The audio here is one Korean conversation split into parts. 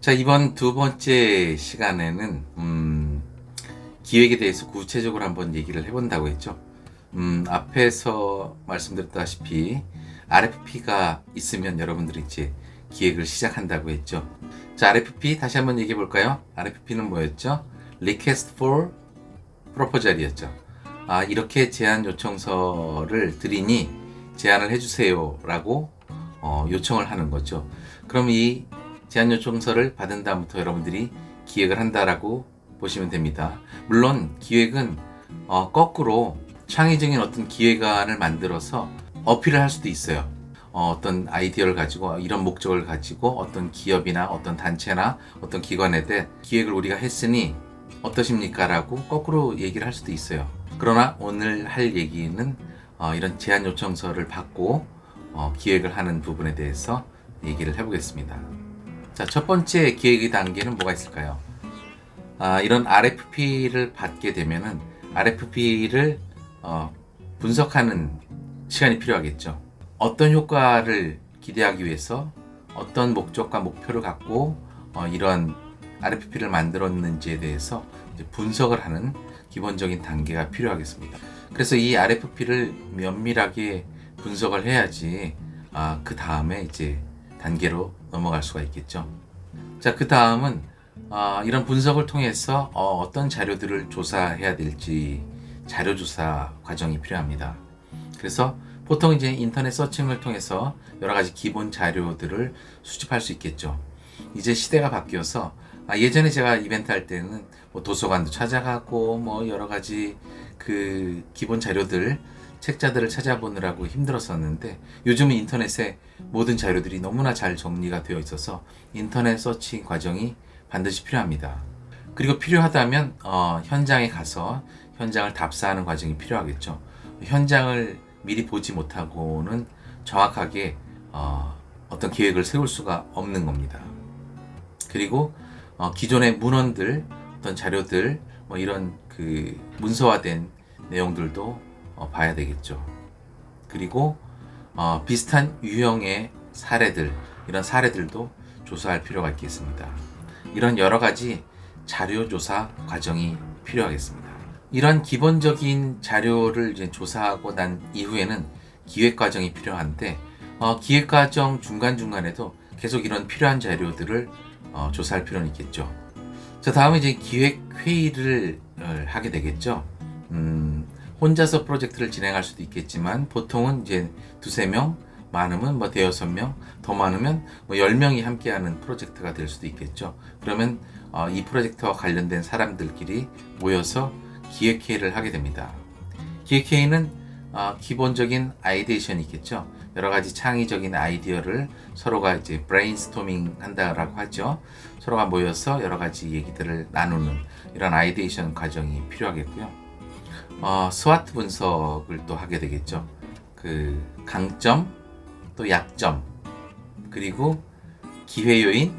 자, 이번 두 번째 시간에는 기획에 대해서 구체적으로 한번 얘기를 해본다고 했죠. 앞에서 말씀드렸다시피 RFP가 있으면 여러분들이 이제 기획을 시작한다고 했죠. 자, RFP 다시 한번 얘기해 볼까요? RFP는 뭐였죠? Request for Proposal이었죠. 이렇게 제안 요청서를 드리니 제안을 해주세요라고 요청을 하는 거죠. 그럼 이 제안 요청서를 받은 다음부터 여러분들이 기획을 한다라고 보시면 됩니다. 물론 기획은 거꾸로 창의적인 어떤 기획안을 만들어서 어필을 할 수도 있어요. 어떤 아이디어를 가지고 이런 목적을 가지고 어떤 기업이나 어떤 단체나 어떤 기관에 대해 기획을 우리가 했으니 어떠십니까? 라고 거꾸로 얘기를 할 수도 있어요. 그러나 오늘 할 얘기는 이런 제안 요청서를 받고 기획을 하는 부분에 대해서 얘기를 해보겠습니다. 자, 첫 번째 기획의 단계는 뭐가 있을까요? 이런 RFP를 받게 되면은 RFP를 분석하는 시간이 필요하겠죠. 어떤 효과를 기대하기 위해서 어떤 목적과 목표를 갖고 이런 RFP를 만들었는지에 대해서 이제 분석을 하는 기본적인 단계가 필요하겠습니다. 그래서 이 RFP를 면밀하게 분석을 해야지 그 다음에 이제 단계로 넘어갈 수가 있겠죠. 자, 그 다음은 이런 분석을 통해서 어떤 자료들을 조사해야 될지 자료조사 과정이 필요합니다. 그래서 보통 이제 인터넷 서칭을 통해서 여러 가지 기본 자료들을 수집할 수 있겠죠. 이제 시대가 바뀌어서 예전에 제가 이벤트 할 때는 뭐 도서관도 찾아가고 뭐 여러 가지 그 기본 자료들 책자들을 찾아보느라고 힘들었었는데 요즘은 인터넷에 모든 자료들이 너무나 잘 정리가 되어 있어서 인터넷 서칭 과정이 반드시 필요합니다. 그리고 필요하다면 현장에 가서 현장을 답사하는 과정이 필요하겠죠. 현장을 미리 보지 못하고는 정확하게 어떤 계획을 세울 수가 없는 겁니다. 그리고 기존의 문헌들, 어떤 자료들, 뭐 이런 그 문서화된 내용들도 봐야 되겠죠. 그리고 비슷한 유형의 사례들, 이런 사례들도 조사할 필요가 있겠습니다. 이런 여러 가지 자료 조사 과정이 필요하겠습니다. 이런 기본적인 자료를 이제 조사하고 난 이후에는 기획 과정이 필요한데 기획 과정 중간중간에도 계속 이런 필요한 자료들을 조사할 필요는 있겠죠. 자, 다음에 이제 기획 회의를 하게 되겠죠. 혼자서 프로젝트를 진행할 수도 있겠지만 보통은 이제 두세 명, 많으면 뭐 대여섯 명, 더 많으면 뭐 10명이 함께하는 프로젝트가 될 수도 있겠죠. 그러면 이 프로젝트와 관련된 사람들끼리 모여서 기획회의를 하게 됩니다. 기획회의는 기본적인 아이디에이션이 있겠죠. 여러 가지 창의적인 아이디어를 서로가 이제 브레인스토밍 한다라고 하죠. 서로가 모여서 여러 가지 얘기들을 나누는 이런 아이디에이션 과정이 필요하겠고요. 스와트 분석을 또 하게 되겠죠. 그 강점, 또 약점, 그리고 기회 요인,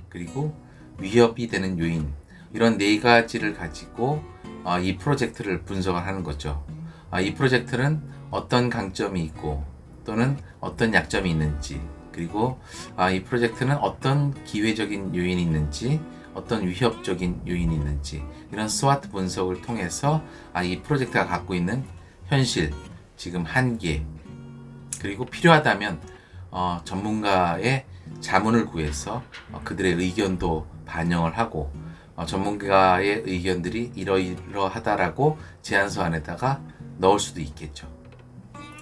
그리고 위협이 되는 요인, 이런 네 가지를 가지고 이 프로젝트를 분석을 하는 거죠. 이 프로젝트는 어떤 강점이 있고 또는 어떤 약점이 있는지, 그리고 이 프로젝트는 어떤 기회적인 요인이 있는지, 어떤 위협적인 요인이 있는지, 이런 스와트 분석을 통해서 이 프로젝트가 갖고 있는 현실, 지금 한계, 그리고 필요하다면 전문가의 자문을 구해서 그들의 의견도 반영을 하고 전문가의 의견들이 이러이러하다라고 제안서 안에다가 넣을 수도 있겠죠.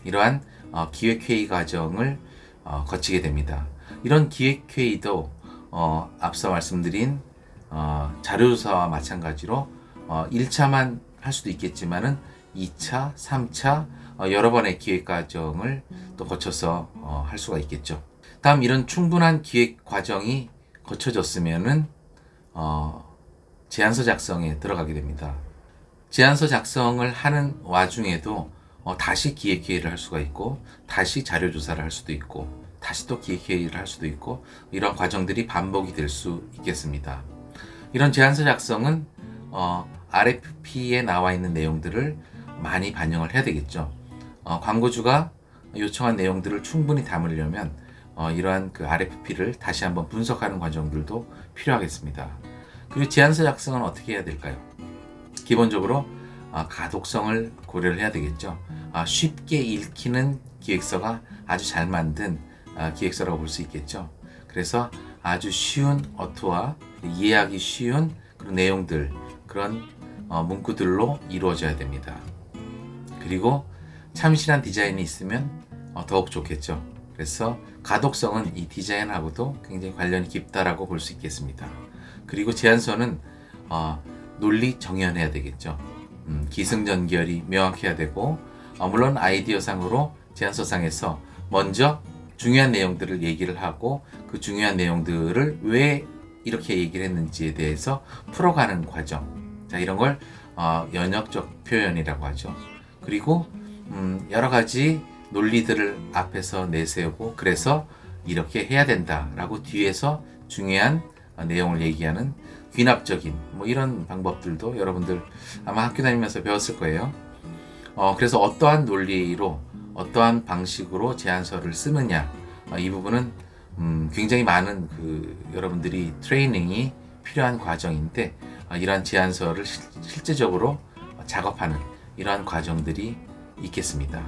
이러한 기획회의 과정을 거치게 됩니다. 이런 기획회의도 앞서 말씀드린 자료조사와 마찬가지로 1차만 할 수도 있겠지만은 2차, 3차 여러 번의 기획 과정을 또 거쳐서 할 수가 있겠죠. 다음 이런 충분한 기획 과정이 거쳐졌으면은 제안서 작성에 들어가게 됩니다. 제안서 작성을 하는 와중에도 다시 기획회의를 할 수가 있고 다시 자료조사를 할 수도 있고 다시 또 기획회의를 할 수도 있고 이런 과정들이 반복이 될 수 있겠습니다. 이런 제안서 작성은 RFP에 나와 있는 내용들을 많이 반영을 해야 되겠죠. 광고주가 요청한 내용들을 충분히 담으려면 이러한 그 RFP를 다시 한번 분석하는 과정들도 필요하겠습니다. 그리고 제안서 작성은 어떻게 해야 될까요? 기본적으로 가독성을 고려를 해야 되겠죠. 쉽게 읽히는 기획서가 아주 잘 만든 기획서라고 볼 수 있겠죠. 그래서 아주 쉬운 어투와 이해하기 쉬운 그런 내용들, 그런 문구들로 이루어져야 됩니다. 그리고 참신한 디자인이 있으면 더욱 좋겠죠. 그래서 가독성은 이 디자인하고도 굉장히 관련이 깊다라고 볼 수 있겠습니다. 그리고 제안서는 논리 정연해야 되겠죠. 기승전결이 명확해야 되고, 물론 아이디어상으로 제안서상에서 먼저 중요한 내용들을 얘기를 하고 그 중요한 내용들을 왜 이렇게 얘기를 했는지에 대해서 풀어가는 과정, 자, 이런 걸 연역적 표현이라고 하죠. 그리고 여러 가지 논리들을 앞에서 내세우고, 그래서 이렇게 해야 된다라고 뒤에서 중요한 내용을 얘기하는 귀납적인 이런 방법들도 여러분들 아마 학교 다니면서 배웠을 거예요. 그래서 어떠한 논리로 어떠한 방식으로 제안서를 쓰느냐, 이 부분은 굉장히 많은 여러분들이 트레이닝이 필요한 과정인데, 이러한 제안서를 실제적으로 작업하는 이러한 과정들이 있겠습니다.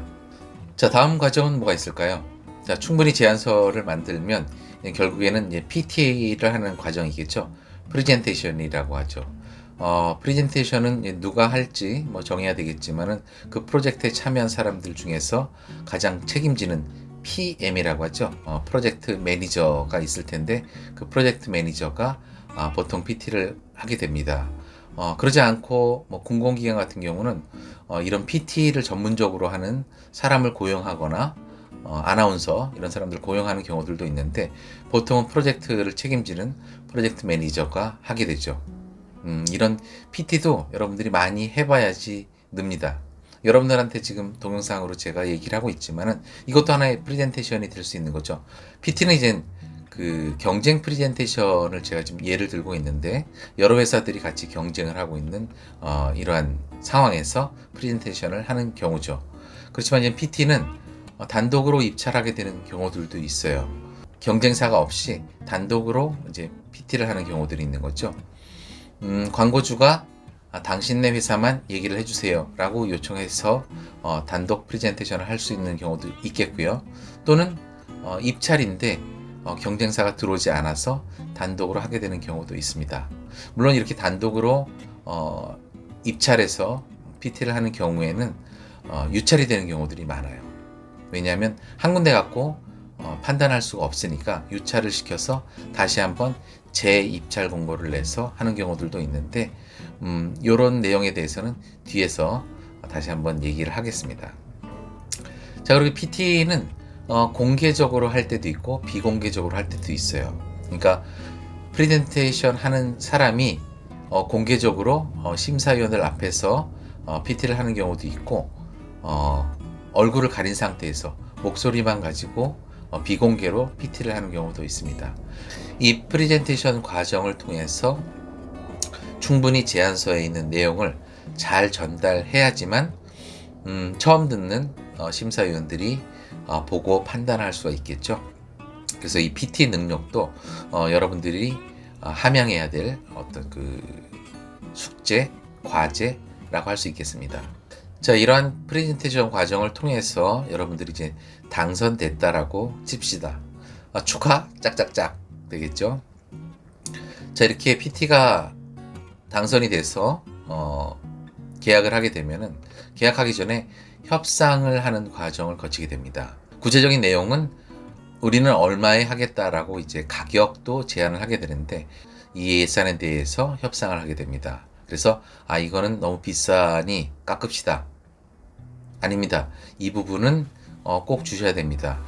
자, 다음 과정은 뭐가 있을까요? 자, 충분히 제안서를 만들면 결국에는 PT를 하는 과정이겠죠. 프레젠테이션이라고 하죠. 프레젠테이션은 누가 할지 정해야 되겠지만은 그 프로젝트에 참여한 사람들 중에서 가장 책임지는 PM이라고 하죠. 프로젝트 매니저가 있을 텐데, 그 프로젝트 매니저가 보통 PT를 하게 됩니다. 그러지 않고 공공기관 같은 경우는 이런 PT를 전문적으로 하는 사람을 고용하거나 아나운서 이런 사람들 고용하는 경우들도 있는데, 보통은 프로젝트를 책임지는 프로젝트 매니저가 하게 되죠. 이런 PT도 여러분들이 많이 해봐야지 늡니다. 여러분들한테 지금 동영상으로 제가 얘기를 하고 있지만은 이것도 하나의 프레젠테이션이 될 수 있는 거죠. PT는 이제 그 경쟁 프레젠테이션을 제가 지금 예를 들고 있는데, 여러 회사들이 같이 경쟁을 하고 있는 이러한 상황에서 프레젠테이션을 하는 경우죠. 그렇지만 이제 PT는 단독으로 입찰하게 되는 경우들도 있어요. 경쟁사가 없이 단독으로 이제 PT를 하는 경우들이 있는 거죠. 광고주가 당신네 회사만 얘기를 해주세요 라고 요청해서 단독 프레젠테이션을 할 수 있는 경우도 있겠고요. 또는 입찰인데 경쟁사가 들어오지 않아서 단독으로 하게 되는 경우도 있습니다. 물론 이렇게 단독으로 입찰해서 PT를 하는 경우에는 유찰이 되는 경우들이 많아요. 왜냐하면 한 군데 갖고 판단할 수가 없으니까 유찰을 시켜서 다시 한번 재입찰 공고를 내서 하는 경우들도 있는데, 이런 내용에 대해서는 뒤에서 다시 한번 얘기를 하겠습니다. 자, 그리고 PT는 공개적으로 할 때도 있고 비공개적으로 할 때도 있어요. 그러니까 프레젠테이션 하는 사람이 공개적으로 심사위원들 앞에서 PT를 하는 경우도 있고, 얼굴을 가린 상태에서 목소리만 가지고 비공개로 PT를 하는 경우도 있습니다. 이 프레젠테이션 과정을 통해서 충분히 제안서에 있는 내용을 잘 전달해야지만 처음 듣는 심사위원들이 보고 판단할 수가 있겠죠. 그래서 이 PT 능력도 여러분들이 함양해야 될 어떤 그 숙제, 과제라고 할 수 있겠습니다. 자, 이러한 프레젠테이션 과정을 통해서 여러분들이 이제 당선됐다라고 칩시다. 축하 짝짝짝 되겠죠. 자, 이렇게 PT가 당선이 돼서 계약을 하게 되면은, 계약하기 전에 협상을 하는 과정을 거치게 됩니다. 구체적인 내용은 우리는 얼마에 하겠다라고 이제 가격도 제안을 하게 되는데, 이 예산에 대해서 협상을 하게 됩니다. 그래서 이거는 너무 비싸니 깎읍시다. 아닙니다. 이 부분은 꼭 주셔야 됩니다.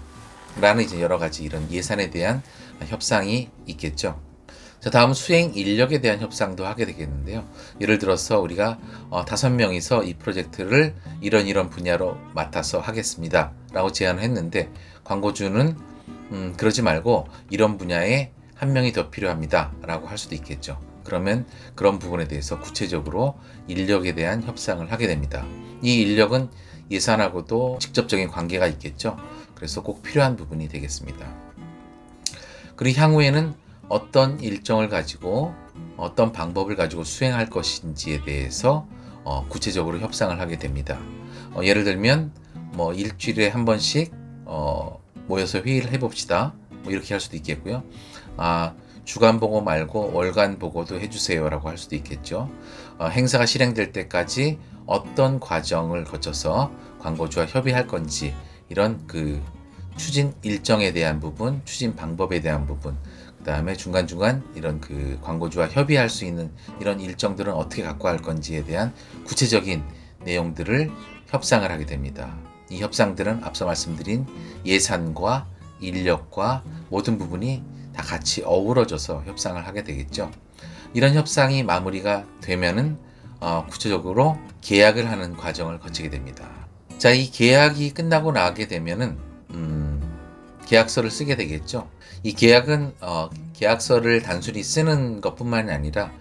라는 이제 여러 가지 이런 예산에 대한 협상이 있겠죠. 자, 다음 수행 인력에 대한 협상도 하게 되겠는데요. 예를 들어서 우리가 5명이서 이 프로젝트를 이런 분야로 맡아서 하겠습니다 라고 제안을 했는데, 광고주는 그러지 말고 이런 분야에 1명이 더 필요합니다 라고 할 수도 있겠죠. 그러면 그런 부분에 대해서 구체적으로 인력에 대한 협상을 하게 됩니다. 이 인력은 예산하고도 직접적인 관계가 있겠죠. 그래서 꼭 필요한 부분이 되겠습니다. 그리고 향후에는 어떤 일정을 가지고 어떤 방법을 가지고 수행할 것인지에 대해서 구체적으로 협상을 하게 됩니다. 예를 들면 뭐 일주일에 한 번씩 모여서 회의를 해봅시다. 뭐 이렇게 할 수도 있겠고요. 주간 보고 말고 월간 보고도 해주세요라고 할 수도 있겠죠. 행사가 실행될 때까지 어떤 과정을 거쳐서 광고주와 협의할 건지 이런 그 추진 일정에 대한 부분, 추진 방법에 대한 부분, 그 다음에 중간중간 이런 그 광고주와 협의할 수 있는 이런 일정들은 어떻게 갖고 갈 건지에 대한 구체적인 내용들을 협상을 하게 됩니다. 이 협상들은 앞서 말씀드린 예산과 인력과 모든 부분이 다 같이 어우러져서 협상을 하게 되겠죠. 이런 협상이 마무리가 되면은 구체적으로 계약을 하는 과정을 거치게 됩니다. 자, 이 계약이 끝나고 나게 되면은 계약서를 쓰게 되겠죠. 이 계약은 계약서를 단순히 쓰는 것뿐만이 아니라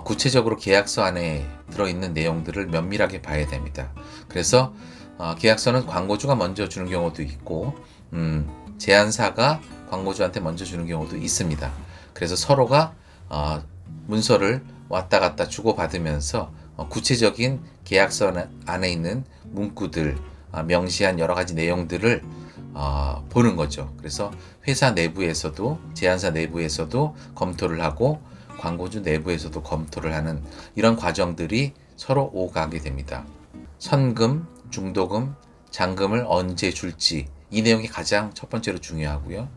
구체적으로 계약서 안에 들어있는 내용들을 면밀하게 봐야 됩니다. 그래서 계약서는 광고주가 먼저 주는 경우도 있고 제안사가 광고주한테 먼저 주는 경우도 있습니다. 그래서 서로가 문서를 왔다 갔다 주고받으면서 구체적인 계약서 안에 있는 문구들, 명시한 여러 가지 내용들을 보는 거죠. 그래서 회사 내부에서도 제안사 내부에서도 검토를 하고 광고주 내부에서도 검토를 하는 이런 과정들이 서로 오가게 됩니다. 선금, 중도금, 잔금을 언제 줄지 이 내용이 가장 첫 번째로 중요하고요.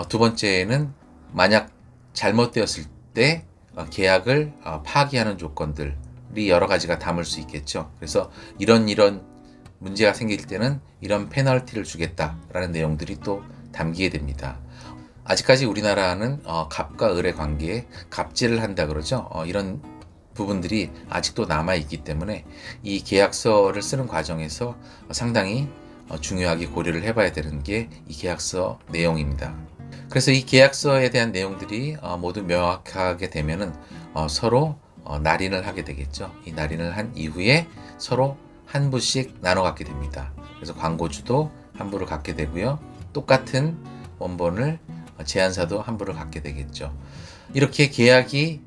두 번째는 만약 잘못되었을 때 계약을 파기하는 조건들이 여러 가지가 담을 수 있겠죠. 그래서 이런 문제가 생길 때는 이런 페널티를 주겠다라는 내용들이 또 담기게 됩니다. 아직까지 우리나라는 갑과 을의 관계에 갑질을 한다 그러죠. 이런 부분들이 아직도 남아있기 때문에 이 계약서를 쓰는 과정에서 상당히 중요하게 고려를 해봐야 되는 게 이 계약서 내용입니다. 그래서 이 계약서에 대한 내용들이 모두 명확하게 되면은 서로 날인을 하게 되겠죠. 이 날인을 한 이후에 서로 한 부씩 나눠 갖게 됩니다. 그래서 광고주도 한 부를 갖게 되고요. 똑같은 원본을 제안사도 한 부를 갖게 되겠죠. 이렇게 계약이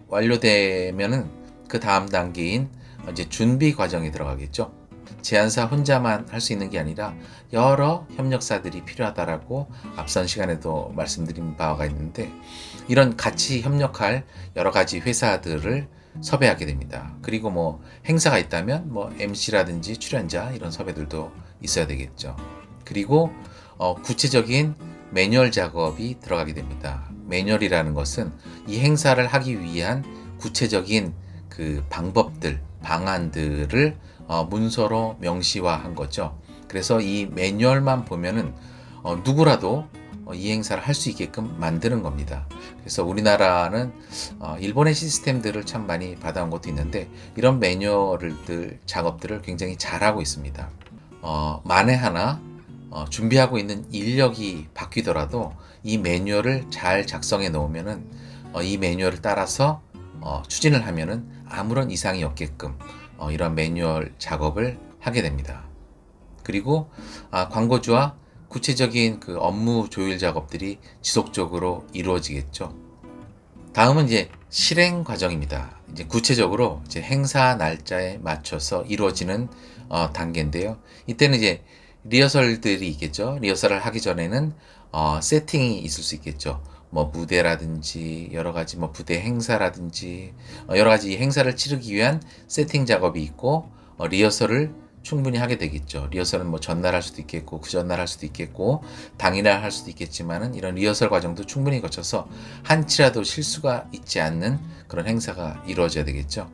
완료되면은 그 다음 단계인 이제 준비 과정에 들어가겠죠. 제안사 혼자만 할 수 있는 게 아니라 여러 협력사들이 필요하다라고 앞선 시간에도 말씀드린 바가 있는데 이런 같이 협력할 여러 가지 회사들을 섭외하게 됩니다. 그리고 뭐 행사가 있다면 뭐 MC라든지 출연자 이런 섭외들도 있어야 되겠죠. 그리고 구체적인 매뉴얼 작업이 들어가게 됩니다. 매뉴얼이라는 것은 이 행사를 하기 위한 구체적인 그 방법들, 방안들을 문서로 명시화한 거죠. 그래서 이 매뉴얼만 보면은 누구라도 이 행사를 할 수 있게끔 만드는 겁니다. 그래서 우리나라는 일본의 시스템들을 참 많이 받아온 것도 있는데 이런 매뉴얼들 작업들을 굉장히 잘하고 있습니다. 만에 하나 준비하고 있는 인력이 바뀌더라도 이 매뉴얼을 잘 작성해 놓으면은 이 매뉴얼을 따라서 추진을 하면은 아무런 이상이 없게끔 이런 매뉴얼 작업을 하게 됩니다. 그리고 광고주와 구체적인 그 업무 조율 작업들이 지속적으로 이루어지겠죠. 다음은 이제 실행 과정입니다. 이제 구체적으로 이제 행사 날짜에 맞춰서 이루어지는 단계인데요. 이때는 이제 리허설들이 있겠죠. 리허설을 하기 전에는 세팅이 있을 수 있겠죠. 뭐 무대라든지 여러 가지 뭐 부대 행사라든지 여러 가지 행사를 치르기 위한 세팅 작업이 있고 리허설을 충분히 하게 되겠죠. 리허설은 뭐 전날 할 수도 있겠고 그 전날 할 수도 있겠고 당일날 할 수도 있겠지만은 이런 리허설 과정도 충분히 거쳐서 한치라도 실수가 있지 않는 그런 행사가 이루어져야 되겠죠.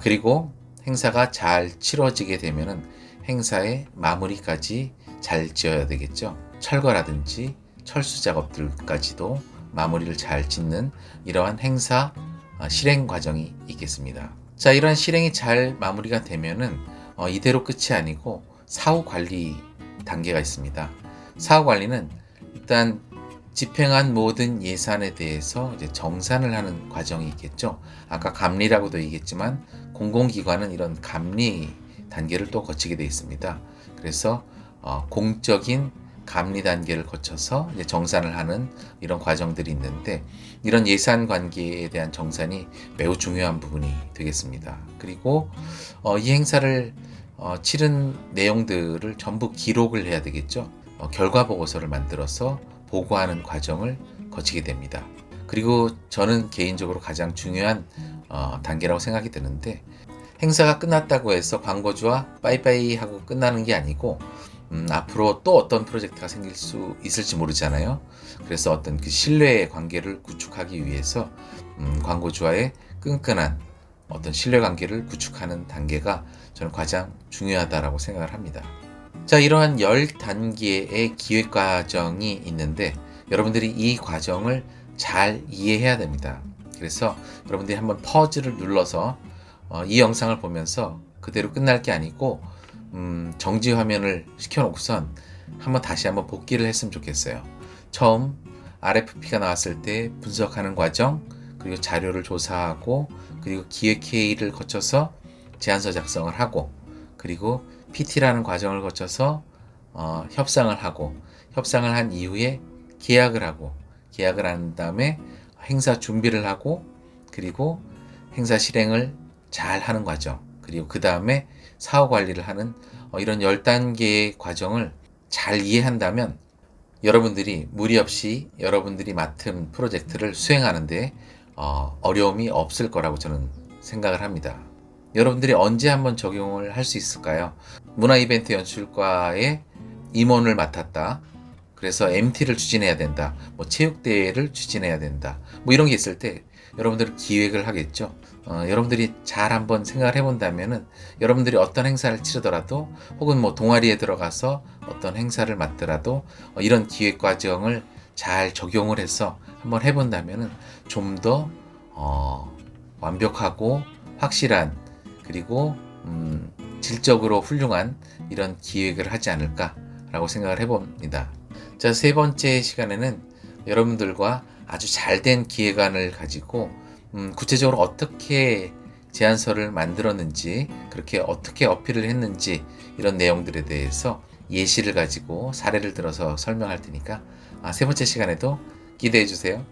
그리고 행사가 잘 치러지게 되면은 행사의 마무리까지 잘 지어야 되겠죠. 철거라든지 철수 작업들까지도 마무리를 잘 짓는 이러한 행사 실행 과정이 있겠습니다. 자, 이러한 실행이 잘 마무리가 되면은 이대로 끝이 아니고 사후 관리 단계가 있습니다. 사후 관리는 일단 집행한 모든 예산에 대해서 이제 정산을 하는 과정이 있겠죠. 아까 감리라고도 얘기했지만 공공기관은 이런 감리 단계를 또 거치게 되어 있습니다. 그래서 공적인 감리 단계를 거쳐서 이제 정산을 하는 이런 과정들이 있는데, 이런 예산 관계에 대한 정산이 매우 중요한 부분이 되겠습니다. 그리고 이 행사를 치른 내용들을 전부 기록을 해야 되겠죠. 결과 보고서를 만들어서 보고하는 과정을 거치게 됩니다. 그리고 저는 개인적으로 가장 중요한 단계라고 생각이 드는데, 행사가 끝났다고 해서 광고주와 빠이빠이 하고 끝나는 게 아니고, 앞으로 또 어떤 프로젝트가 생길 수 있을지 모르잖아요. 그래서 어떤 그 신뢰의 관계를 구축하기 위해서 광고주와의 끈끈한 어떤 신뢰 관계를 구축하는 단계가 저는 가장 중요하다라고 생각을 합니다. 자, 이러한 10단계의 기획 과정이 있는데, 여러분들이 이 과정을 잘 이해해야 됩니다. 그래서 여러분들이 한번 퍼즐을 눌러서 이 영상을 보면서 그대로 끝날 게 아니고 정지 화면을 시켜놓고선 다시 한번 복기를 했으면 좋겠어요. 처음 RFP가 나왔을 때 분석하는 과정, 그리고 자료를 조사하고, 그리고 기획회의를 거쳐서 제안서 작성을 하고, 그리고 PT라는 과정을 거쳐서 협상을 하고, 협상을 한 이후에 계약을 하고, 계약을 한 다음에 행사 준비를 하고, 그리고 행사 실행을 잘 하는 과정, 그리고 그 다음에 사후 관리를 하는 이런 10단계의 과정을 잘 이해한다면 여러분들이 무리 없이 여러분들이 맡은 프로젝트를 수행하는데 어려움이 없을 거라고 저는 생각을 합니다. 여러분들이 언제 한번 적용을 할 수 있을까요? 문화이벤트 연출과의 임원을 맡았다. 그래서 MT를 추진해야 된다. 체육대회를 추진해야 된다. 이런 게 있을 때 여러분들은 기획을 하겠죠. 여러분들이 잘 한번 생각을 해본다면은 여러분들이 어떤 행사를 치르더라도, 혹은 동아리에 들어가서 어떤 행사를 맡더라도 이런 기획 과정을 잘 적용을 해서 한번 해본다면은 좀 더 완벽하고 확실한, 그리고 질적으로 훌륭한 이런 기획을 하지 않을까라고 생각을 해봅니다. 자, 세 번째 시간에는 여러분들과 아주 잘된 기획안을 가지고 구체적으로 어떻게 제안서를 만들었는지, 그렇게 어떻게 어필을 했는지, 이런 내용들에 대해서 예시를 가지고 사례를 들어서 설명할 테니까 세 번째 시간에도 기대해 주세요.